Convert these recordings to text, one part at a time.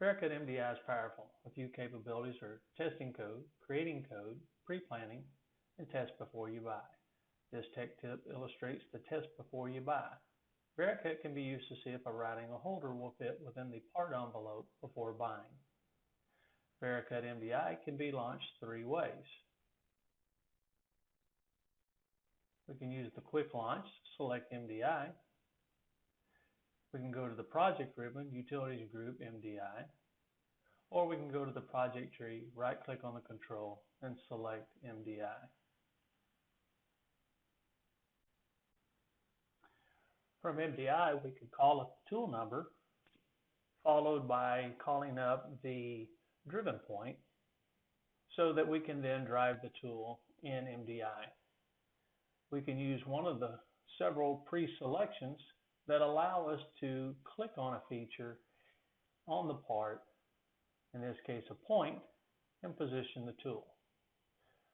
Vericut MDI is powerful. A few capabilities are testing code, creating code, pre-planning, and test before you buy. This tech tip illustrates the test before you buy. Vericut can be used to see if a writing or holder will fit within the part envelope before buying. Vericut MDI can be launched 3 ways. We can use the quick launch, select MDI. We can go to the project ribbon, utilities group MDI, or we can go to the project tree, right click on the control, and select MDI. From MDI, we could call up the tool number, followed by calling up the driven point, so that we can then drive the tool in MDI. We can use one of the several pre-selections that allow us to click on a feature on the part, in this case a point, and position the tool.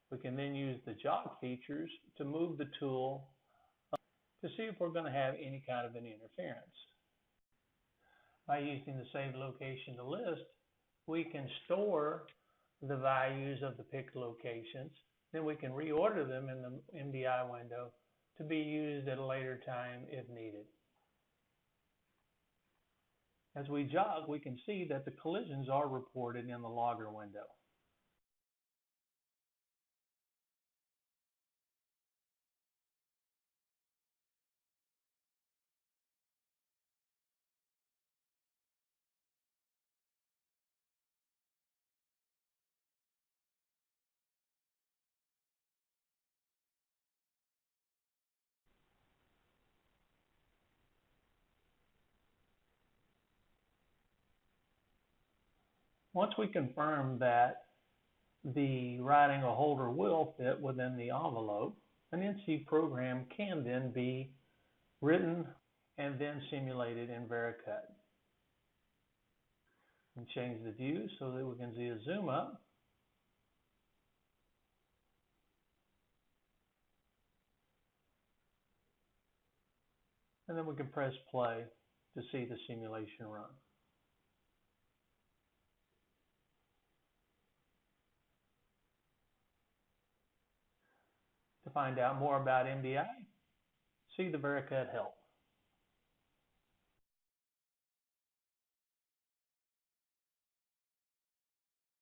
We can then use the jog features to move the tool to see if we're going to have any kind of an interference. By using the save location to list, we can store the values of the picked locations, then we can reorder them in the MDI window to be used at a later time if needed. As we jog, we can see that the collisions are reported in the logger window. Once we confirm that the writing or holder will fit within the envelope, an NC program can then be written and then simulated in Vericut. And change the view so that we can see a zoom up. And then we can press play to see the simulation run. To find out more about MDI, see the Vericut help.